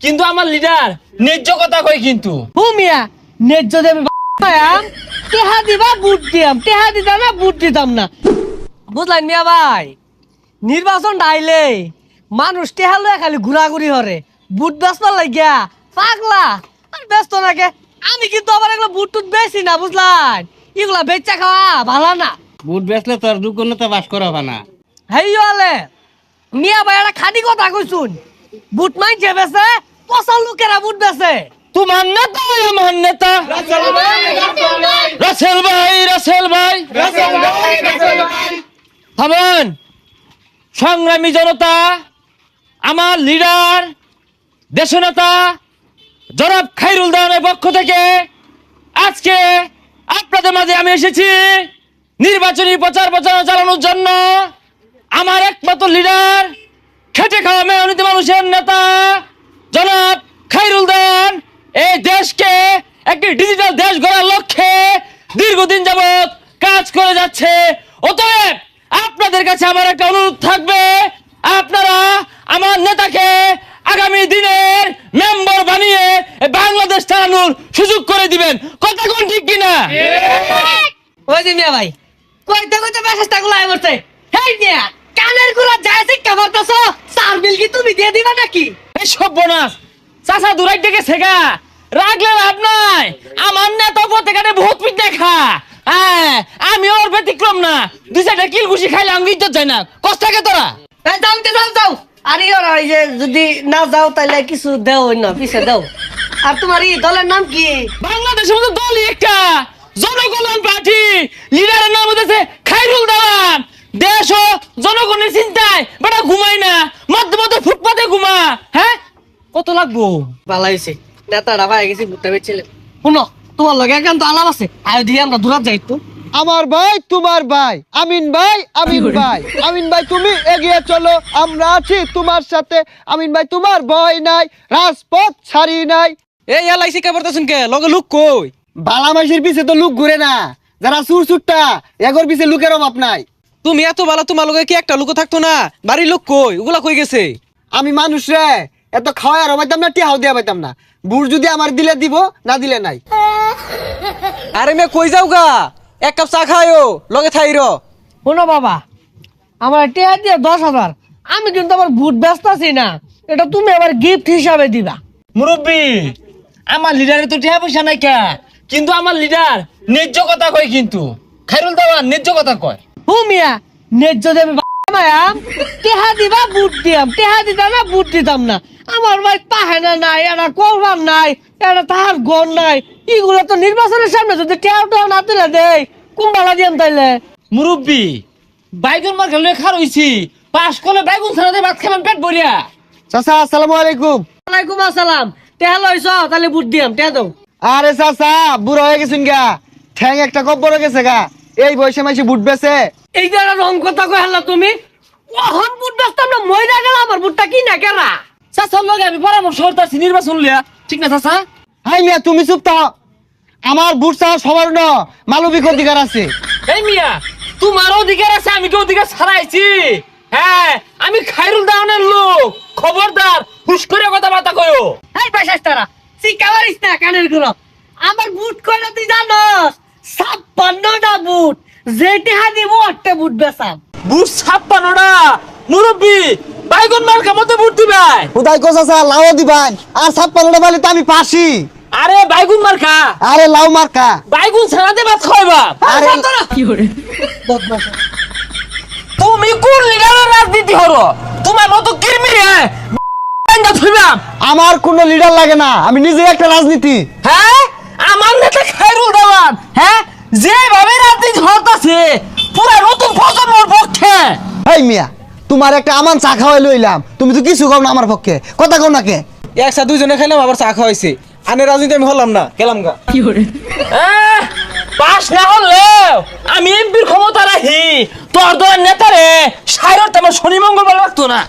কিন্তু আমার লিডার ন্যায্য কথা কই কিন্তু মিয়া ন্যায্য দেবে টেহা দিবা বুট দিয়াম, টেহা দিতাম না বুট দিতাম না। বুঝলেন মিয়া ভাই, নির্বাচন ডাইলে মানুষ টেহা লয়ে খালি ঘুরাঘুরি হরে, বুট বেচবার লাগিয়া পাগলা আর ব্যস্ত নাকে। আমি কিন্তু আবার এগুলো বুট টুট বেশি না, বুঝলেন? এগুলা বেচা খাওয়া ভালো না। বুট বেচলে তোর দুগুণতে বাস করা না। হেই হলে মিয়া ভাই একটা খাদি কথা কইছুন, বুট মাইছে বেছে, পচা লোকেরা বুট বেছে। তোমার নেতা আমার নেতা রাসেল ভাই থামেন। সংগ্রামী জনতা, আমার লিডার দেশনেতা জনাব খায়রুল দেওয়ানের পক্ষ থেকে আজকে আপনাদের মাঝে আমি এসেছি নির্বাচনী প্রচার প্রচারণা চালানোর জন্য। আমার একমাত্র লিডার, খেটে খাওয়া মেহনতি মানুষের নেতা জনাব খায়রুল দেওয়ান এই দেশকে একটি ডিজিটাল দেশ গড়ার লক্ষ্যে দীর্ঘদিন যাবৎ কাজ করে যাচ্ছে। অতএব আপনাদের কাছে আমার একটা অনুরোধ থাকবে, আপনারা আমার নেতাকে আগামী দিনের মেম্বার বানিয়ে বাংলাদেশ চালানোর সুযোগ করে দিবেন। কথা কোন ঠিক কিনা? ওই যে মিয়া ভাই কইতে কইতে মেসেজটা গুলাই করছে। হেই মিয়া, কানের গুলা যায় শিক্ষা করতেছ, চার বিল কি তুমি দিয়ে দিবা নাকি? এই সর্বনাশ, চাচা দূরাই থেকে শেখা রাখলে লাভ নাই। আমার নেতা পথে ঘাটে বহুত পিঠ দেখা, হ্যাঁ আমি ওর ব্যতিক্রম না। দুই চারটা কিল ঘুষি খাইলে আমি ইজ্জত যায় না। কষ্ট থাকে তোরা। এই যাও। আরে ওরা এই যে যদি না যাও তাহলে কিছু দেও না, পিছে দেও। আর তোমার এই দলের নাম কি? বাংলাদেশের মতো দলই একটা, জনকল্যাণ পার্টি। লিডারের নাম হচ্ছে খায়রুল দেওয়ান। দেশ ও জনগণের চিন্তায় বেটা ঘুমাই না, মধ্যে মধ্যে ফুটপাতে ঘুমা। হ্যাঁ কত লাগবো? ভালো হয়েছে, নেতাটা পাই গেছি, ভুট্টা বেচছিলে। শুনো, তোমার লগে একান্ত আলাপ আছে, আয় দিয়ে আমরা দূরাত যাই তো। আমার ভাই তোমার ভাই আমিন ভাই তুমি এগিয়ে চলো, আমরা আছি তোমার সাথে। আমিন ভাই তোমার ভয় নাই, রাজপথ ছাড়ি নাই। এই এলআইসি কে পড়তেছেন কে? লগে লুক কই? বালা মাইশের পিছে তো লুক ঘুরে না, যারা সুর সুট্টা এগোর পিছে লুকের অভাব নাই। তুমি এত ভালো, তোমার লগে কি একটা লুকো থাকতো না? বাড়ির লোক কই? ওগুলা কই গেছে? আমি মানুষ রে, এত খাওয়াই আর পাইতাম না, টিহাও দিয়া পাইতাম না। বুড় যদি আমার দিলে দিব, না দিলে নাই। আরে মে কই যাও গা? এক কাপ চা খায়ও, লগে থাইর। শোনো বাবা, আমার টেহা দিয়ে 10,000, আমি কিন্তু আবার ভোট ব্যস্ত আছি না, এটা তুমি আবার গিফট হিসাবে দিবা। মুরব্বী, আমার লিডারের তো টিয়া পয়সা নাই কে, কিন্তু আমার লিডার ন্যায্য কথা কয় কিন্তু। খায়রুল দেওয়ান ন্যায্য কথা কয়। মিয়া ন্যায্য দেবে মায়াম, টেহা দিবা বুট দিয়াম, টেহা দিতাম না বুট দিতাম না। আমার ভাই পাহেনা নাই, এটা করবার নাই, এটা তাহার গণ নাই। এগুলো তো নির্বাচনের সামনে যদি টেহা না তুলে দেয়, কুম্বালা দিয়াম তাইলে। মুরব্বী, বাইগুন মার খেলে খার হইছি, পাস করলে বাইগুন ছাড়া দিয়ে ভাত খাবেন পেট ভরিয়া। চাচা আসসালামু আলাইকুম। ওয়ালাইকুম আসসালাম। টেহা লইছ তাহলে বুট দিয়াম, টেহা দাও। আরে চাচা বুড়ো হয়ে গেছেন গা, ঠ্যাং একটা কব্বর হয়ে গেছে গা, এই বয়সে মাইসে বুট বেছে। এই যে রং কথা কই হাল্লা তুমি, ওহন বুট বেচতাম না, মইরা গেল আমার বুটটা কি না কেরা। চাচার লগে আমি পরামর্শ করতেছি নির্বাচন লিয়া, ঠিক না চাচা? হাই মিয়া তুমি চুপ থাও, আমার বুট চাওয়া সবার ন মানবিক অধিকার আছে। এই মিয়া, তোমার অধিকার আছে, আমি কি অধিকার ছাড়াইছি? হ্যাঁ, আমি খায়রুল দেওয়ানের লোক, খবরদার হুশ করে কথাবার্তা কয়ো। এই পয়সাস্তারা সিকাবারিস না কানের গুলো। আমার বুট কয়টা তুই জানোস? 56টা বুট, যেটি হাদিব একটা বুট বেচাম। বুট 56টা? মুরব্বী, বাইগুন মার কামতে বুট দিবে। উদাই কো চাচা লাও দিবান, আর 56টা পাইলে তো আমি পাসি। আরে বাইগুন মার খা, আরে লাউ মার্কা। বাইগুন ছাড়াতে ভাত খাইবা। আরে কি করে বদমাশ। তুমি কোন লিডারের রাজনীতি হরো? তোমার মতো কিরমি রে বাঙ্গা থইবা। আমার কোনো লিডার লাগে না, আমি নিজে একটা রাজনীতি। হ্যাঁ, আমার নেতা খায়রুল দেওয়ান, হ্যাঁ যেভাবে রাজনীতি হতাছে পুরা নতুন প্রজন্মের পক্ষে। এই মিয়া তোমার একটা আমান চা খাওয়াই লইলাম, তুমি তো কিছু কও না আমার পক্ষে, কথা কও না কে? একসাথে দুইজনে খাইলাম, আবার চা খাওয়াইছে। আনে রাজনীতি আমি হলাম না, গেলাম গা। পাস না হলেও আমি এমপির ক্ষমতা রাখি, তোর দলের নেতারে সাইরত আমার শনি মঙ্গলবার লাগতো না।